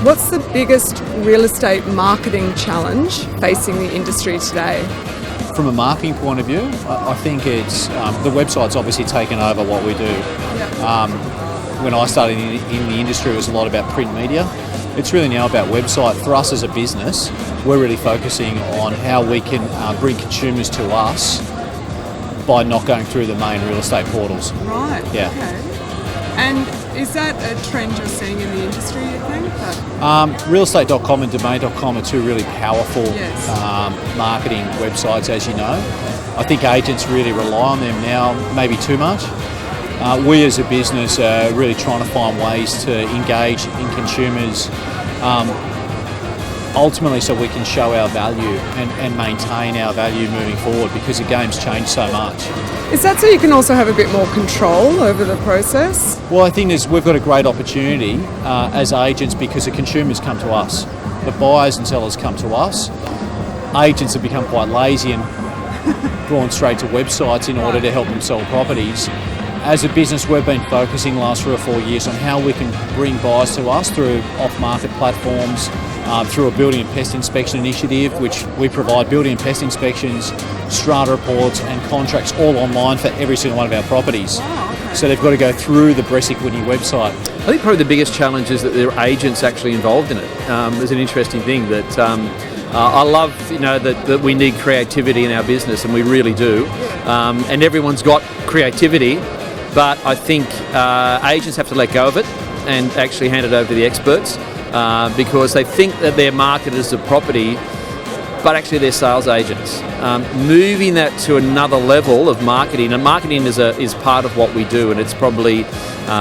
What's the biggest real estate marketing challenge facing the industry today? From a marketing point of view, I think it's the website's obviously taken over what we do. When I started in the industry, it was a lot about print media. It's really now about website. For us as a business, we're really focusing on how we can bring consumers to us by not going through the main real estate portals. Right, yeah. Okay. And is that a trend you're seeing in the industry, you think? Realestate.com and domain.com are two really powerful marketing websites, as you know. I think agents really rely on them now, maybe too much. We as a business are really trying to find ways to engage in consumers ultimately so we can show our value and maintain our value moving forward, because the game's changed so much. Is that so you can also have a bit more control over the process? Well, I think we've got a great opportunity as agents, because the consumers come to us. The buyers and sellers come to us. Agents have become quite lazy and gone straight to websites in order to help them sell properties. As a business, we've been focusing the last 3 or 4 years on how we can bring buyers to us through off-market platforms, through a building and pest inspection initiative, which we provide building and pest inspections, strata reports and contracts all online for every single one of our properties. Oh, okay. So they've got to go through the BresicWhitney website. I think probably the biggest challenge is that there are agents actually involved in it. There's an interesting thing that I love, that we need creativity in our business, and we really do. And everyone's got creativity, but I think agents have to let go of it and actually hand it over to the experts. Because they think that they're marketers of property, but actually they're sales agents. Moving that to another level of marketing, and marketing is part of what we do, and it's probably,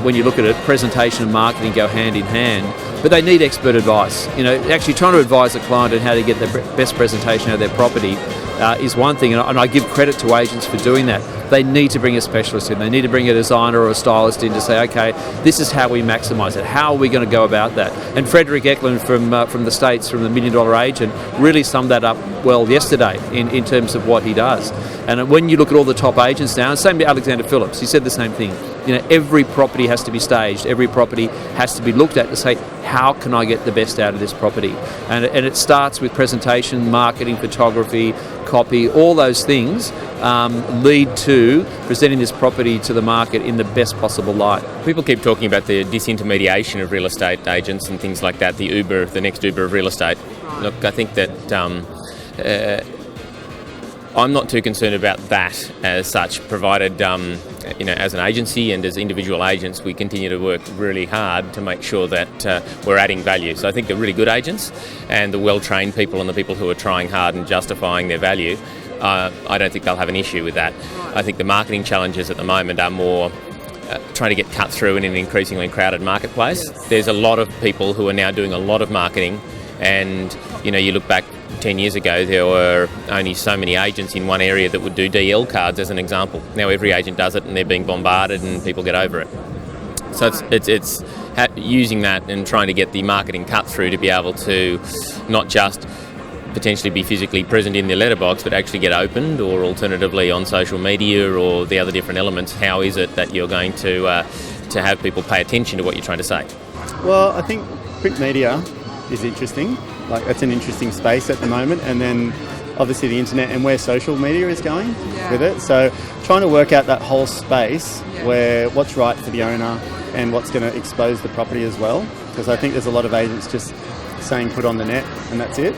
when you look at it, presentation and marketing go hand in hand, but they need expert advice. Actually trying to advise a client on how to get the best presentation of their property is one thing, and I give credit to agents for doing that. They need to bring a specialist in. They need to bring a designer or a stylist in to say, okay, this is how we maximise it. How are we going to go about that? And Frederick Eklund from the States, from the $1 Million Agent, really summed that up well yesterday in terms of what he does. And when you look at all the top agents now, and same to Alexander Phillips, he said the same thing. Every property has to be staged. Every property has to be looked at to say, how can I get the best out of this property? And it starts with presentation, marketing, photography, copy, all those things lead to presenting this property to the market in the best possible light. People keep talking about the disintermediation of real estate agents and things like that, the next Uber of real estate. Look, I think that I'm not too concerned about that as such, provided as an agency and as individual agents, we continue to work really hard to make sure that we're adding value. So I think the really good agents and the well-trained people and the people who are trying hard and justifying their value, I don't think they'll have an issue with that. I think the marketing challenges at the moment are more trying to get cut through in an increasingly crowded marketplace. There's a lot of people who are now doing a lot of marketing, and you look back 10 years ago, there were only so many agents in one area that would do DL cards, as an example. Now every agent does it, and they're being bombarded, and people get over it. So it's using that and trying to get the marketing cut through to be able to not just potentially be physically present in the letterbox, but actually get opened, or alternatively on social media or the other different elements. How is it that you're going to have people pay attention to what you're trying to say? Well, I think print media is interesting. It's an interesting space at the moment, and then obviously the internet and where social media is going with it. So trying to work out that whole space where what's right for the owner and what's going to expose the property as well, because I think there's a lot of agents just saying put on the net and that's it,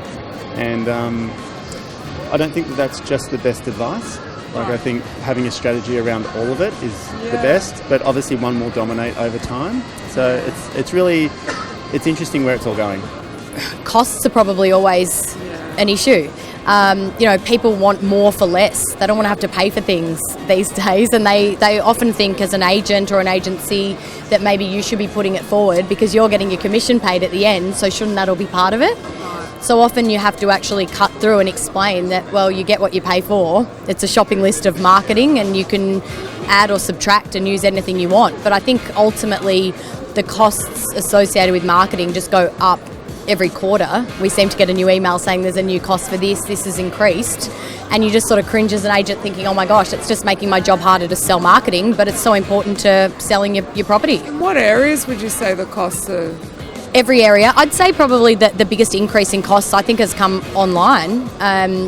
and I don't think that's just the best advice. I think having a strategy around all of it is the best, but obviously one will dominate over time. So it's interesting where it's all going. Costs are probably always an issue. People want more for less. They don't want to have to pay for things these days, and they often think as an agent or an agency that maybe you should be putting it forward because you're getting your commission paid at the end, so shouldn't that all be part of it? So often you have to actually cut through and explain that, well, you get what you pay for. It's a shopping list of marketing, and you can add or subtract and use anything you want. But I think ultimately the costs associated with marketing just go up every quarter. We seem to get a new email saying there's a new cost for this has increased, and you just sort of cringe as an agent thinking, oh my gosh, it's just making my job harder to sell marketing, but it's so important to selling your property. In what areas would you say the costs are Every area. I'd say probably that the biggest increase in costs I think has come online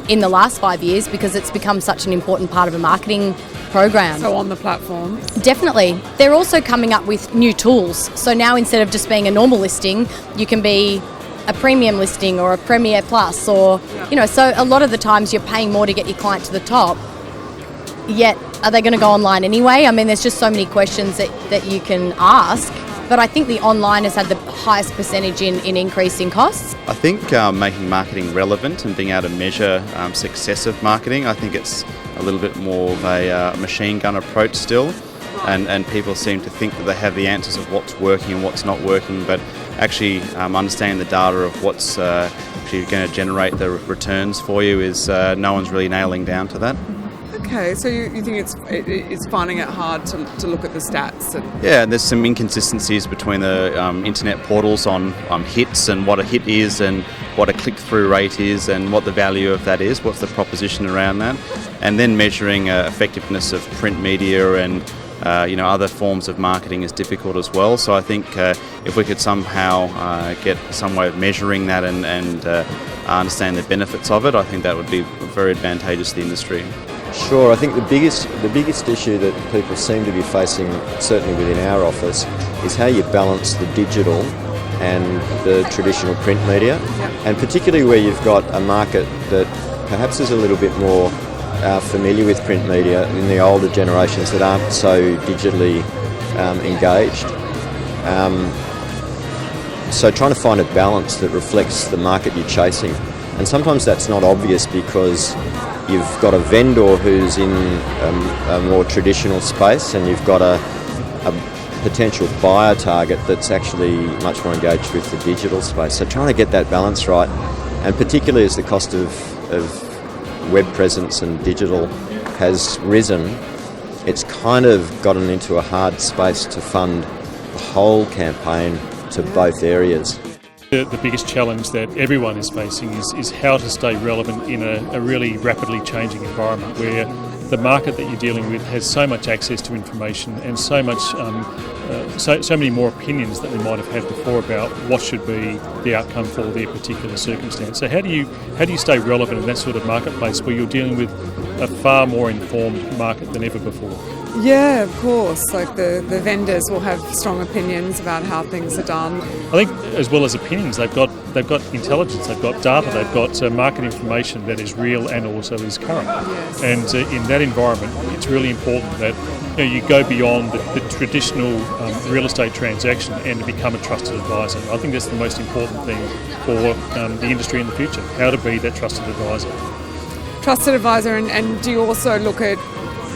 in the last 5 years, because it's become such an important part of a marketing program. So on the platforms? Definitely. They're also coming up with new tools. So now instead of just being a normal listing, you can be a premium listing or a Premier Plus, or, so a lot of the times you're paying more to get your client to the top, yet are they going to go online anyway? I mean, there's just so many questions that you can ask. But I think the online has had the highest percentage in increase in costs. I think making marketing relevant and being able to measure success of marketing, I think it's a little bit more of a machine gun approach still. And people seem to think that they have the answers of what's working and what's not working, but actually understanding the data of what's actually going to generate the returns for you is no one's really nailing down to that. Okay, so you think it's finding it hard to look at the stats? Yeah, there's some inconsistencies between the internet portals on hits and what a hit is and what a click-through rate is and what the value of that is, what's the proposition around that, and then measuring effectiveness of print media and other forms of marketing is difficult as well. So I think if we could somehow get some way of measuring that and understand the benefits of it, I think that would be very advantageous to the industry. Sure, I think the biggest issue that people seem to be facing, certainly within our office, is how you balance the digital and the traditional print media, and particularly where you've got a market that perhaps is a little bit more familiar with print media in the older generations that aren't so digitally engaged. So trying to find a balance that reflects the market you're chasing. And sometimes that's not obvious because you've got a vendor who's in a more traditional space, and you've got a potential buyer target that's actually much more engaged with the digital space. So trying to get that balance right, and particularly as the cost of web presence and digital has risen, it's kind of gotten into a hard space to fund the whole campaign to both areas. The biggest challenge that everyone is facing is how to stay relevant in a really rapidly changing environment where the market that you're dealing with has so much access to information and so much, so many more opinions that they might have had before about what should be the outcome for their particular circumstance. So how do you stay relevant in that sort of marketplace where you're dealing with a far more informed market than ever before? Yeah, of course. Like the vendors will have strong opinions about how things are done. I think as well as opinions, they've got intelligence, they've got data, they've got market information that is real and also is current. Yes. And in that environment, it's really important that you go beyond the traditional real estate transaction and to become a trusted advisor. I think that's the most important thing for the industry in the future, how to be that trusted advisor. Trusted advisor, and do you also look at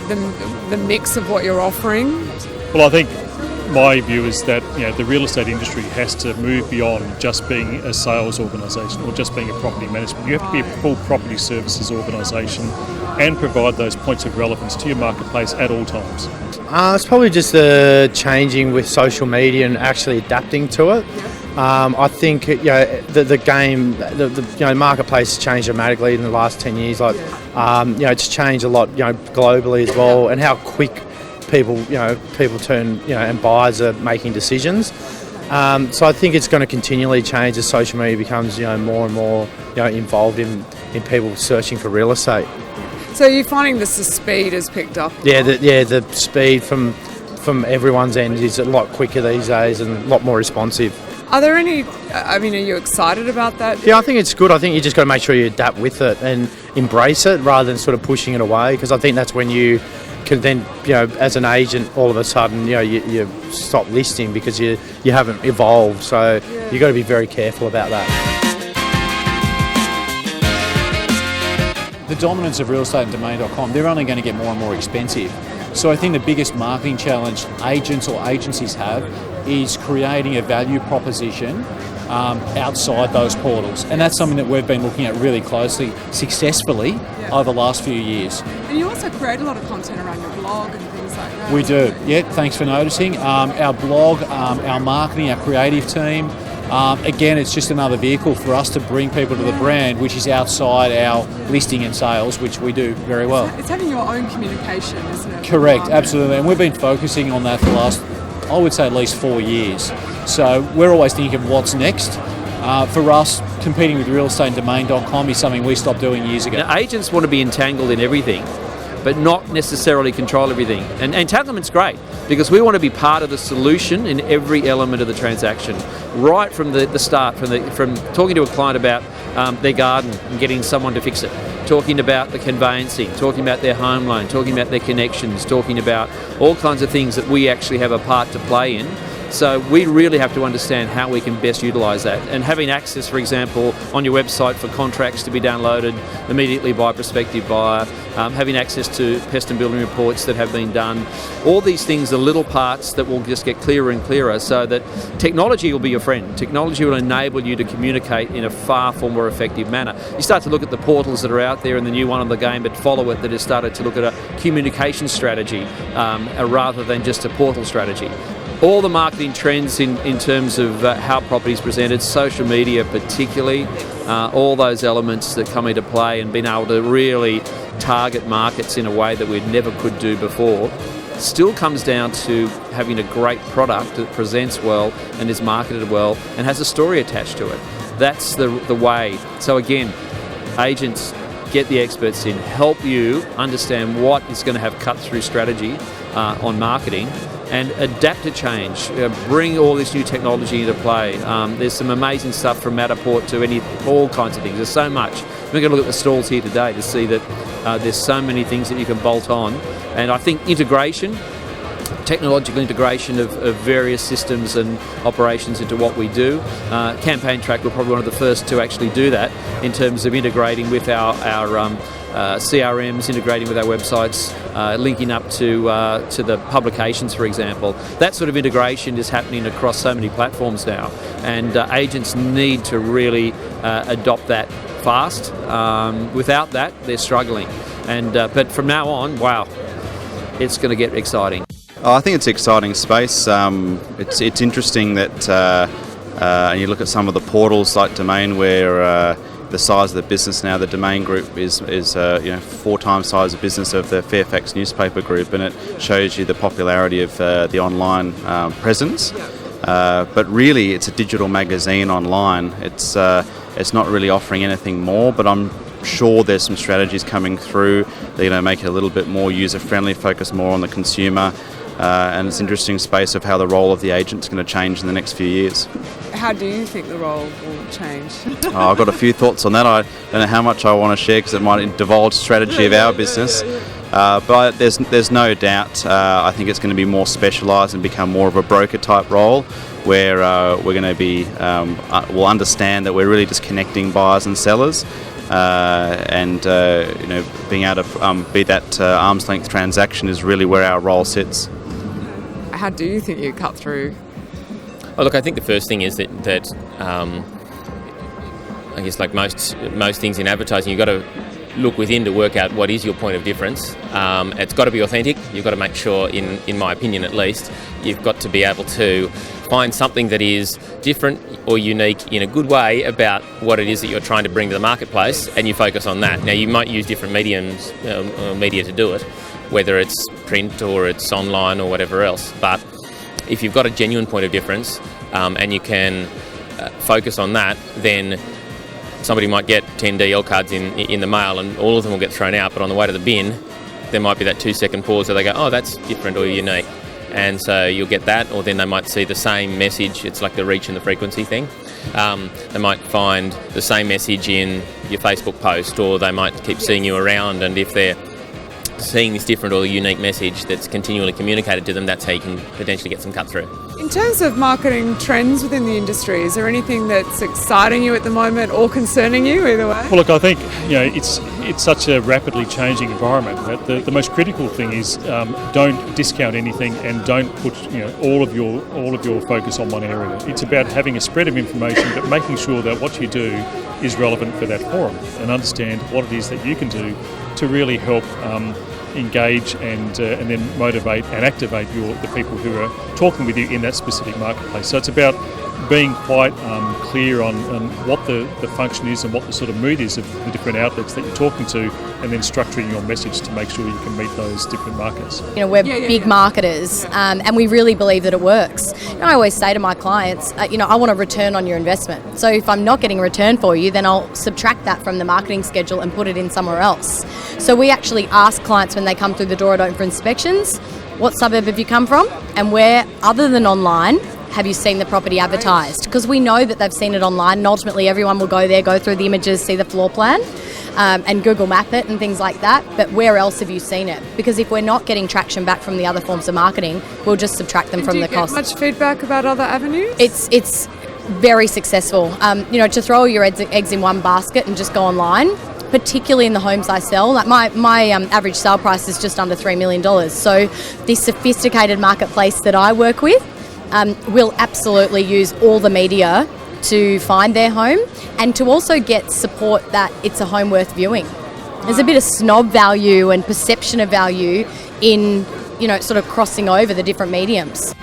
the mix of what you're offering? Well, I think my view is that the real estate industry has to move beyond just being a sales organisation or just being a property management. You have to be a full property services organisation and provide those points of relevance to your marketplace at all times. It's probably just changing with social media and actually adapting to it. I think the game, the marketplace has changed dramatically in the last 10 years. It's changed a lot, globally as well, and how quick people turn, and buyers are making decisions. So I think it's going to continually change as social media becomes, more and more, involved in people searching for real estate. So you're finding the speed has picked up? Yeah, the speed from everyone's end is a lot quicker these days and a lot more responsive. Are there any, are you excited about that? Yeah, I think it's good. I think you just got to make sure you adapt with it and embrace it rather than sort of pushing it away, because I think that's when you can then, as an agent, all of a sudden, you stop listing because you haven't evolved. So you've got to be very careful about that. The dominance of real estate and domain.com, they're only going to get more and more expensive. So I think the biggest marketing challenge agents or agencies have is creating a value proposition outside those portals. And that's something that we've been looking at really closely, successfully, over the last few years. And you also create a lot of content around your blog and things like that. We do, yeah, thanks for noticing. Our blog, our marketing, our creative team, again, it's just another vehicle for us to bring people to the brand, which is outside our listing and sales, which we do very well. It's having your own communication, isn't it? Correct, absolutely. And we've been focusing on that for the last, I would say, at least 4 years. So we're always thinking of what's next. For us, competing with realestateanddomain.com is something we stopped doing years ago. Now, agents want to be entangled in everything, but not necessarily control everything. And entanglement's great because we want to be part of the solution in every element of the transaction, right from the start, from talking to a client about their garden and getting someone to fix it, talking about the conveyancing, talking about their home loan, talking about their connections, talking about all kinds of things that we actually have a part to play in. So we really have to understand how we can best utilise that. And having access, for example, on your website for contracts to be downloaded immediately by a prospective buyer, having access to pest and building reports that have been done. All these things are little parts that will just get clearer and clearer so that technology will be your friend. Technology will enable you to communicate in a far more effective manner. You start to look at the portals that are out there and the new one on the game, but follow it, that has started to look at a communication strategy rather than just a portal strategy. All the marketing trends in terms of how property is presented, social media particularly, all those elements that come into play and being able to really target markets in a way that we never could do before, still comes down to having a great product that presents well and is marketed well and has a story attached to it. That's the way. So again, agents, get the experts in, help you understand what is going to have cut-through strategy on marketing and adapt to change, bring all this new technology into play. There's some amazing stuff from Matterport to all kinds of things. There's so much. We're going to look at the stalls here today to see that there's so many things that you can bolt on. And I think integration, technological integration of various systems and operations into what we do. CampaignTrack, we're probably one of the first to actually do that in terms of integrating with our CRMs, integrating with our websites, linking up to the publications, for example. That sort of integration is happening across so many platforms now, and agents need to really adopt that fast. Without that, they're struggling. But from now on, wow, it's going to get exciting. I think it's an exciting space. It's interesting that you look at some of the portals like Domain, where the size of the business now, the Domain Group is 4 times size of business of the Fairfax newspaper group, and it shows you the popularity of the online presence. But really, it's a digital magazine online. It's not really offering anything more, but I'm sure there's some strategies coming through. They're going to make it a little bit more user-friendly, focus more on the consumer. And it's an interesting space of how the role of the agent is going to change in the next few years. How do you think the role will change? I've got a few thoughts on that. I don't know how much I want to share because it might divulge strategy of our business. But there's no doubt I think it's going to be more specialised and become more of a broker type role, where we're going to be we'll understand that we're really just connecting buyers and sellers. Being able to be that arm's length transaction is really where our role sits. How do you think you cut through? Oh, look, I think the first thing is that I guess like most things in advertising, you've got to look within to work out what is your point of difference. It's got to be authentic. You've got to make sure, in my opinion at least, you've got to be able to find something that is different or unique in a good way about what it is that you're trying to bring to the marketplace, and you focus on that. Now, you might use different mediums, media to do it, whether it's print or it's online or whatever else. But if you've got a genuine point of difference and you can focus on that, then somebody might get 10 DL cards in the mail and all of them will get thrown out, but on the way to the bin, there might be that 2-second pause where they go, oh, that's different or unique. And so you'll get that, or then they might see the same message. It's like the reach and the frequency thing. They might find the same message in your Facebook post, or they might keep seeing you around, and if they're seeing this different or unique message that's continually communicated to them, that's how you can potentially get some cut through. In terms of marketing trends within the industry, is there anything that's exciting you at the moment or concerning you, either way? Well, look, I think it's such a rapidly changing environment that the most critical thing is don't discount anything and don't put all of your focus on one area. It's about having a spread of information, but making sure that what you do is relevant for that forum and understand what it is that you can do to really help engage and then motivate and activate the people who are talking with you in that specific marketplace. So it's about being quite clear on what the function is and what the sort of mood is of the different outlets that you're talking to, and then structuring your message to make sure you can meet those different markets. You know, we're big marketers, and we really believe that it works. You know, I always say to my clients, I want a return on your investment. So if I'm not getting a return for you, then I'll subtract that from the marketing schedule and put it in somewhere else. So we actually ask clients when they come through the door at Open for Inspections, what suburb have you come from, and where, other than online, have you seen the property advertised? Because we know that they've seen it online, and ultimately everyone will go there, go through the images, see the floor plan, and Google map it and things like that. But where else have you seen it? Because if we're not getting traction back from the other forms of marketing, we'll just subtract them from the cost. Do you get much feedback about other avenues? It's very successful. To throw all your eggs in one basket and just go online, particularly in the homes I sell. Like my average sale price is just under $3 million. So the sophisticated marketplace that I work with will absolutely use all the media to find their home and to also get support that it's a home worth viewing. There's a bit of snob value and perception of value in, sort of crossing over the different mediums.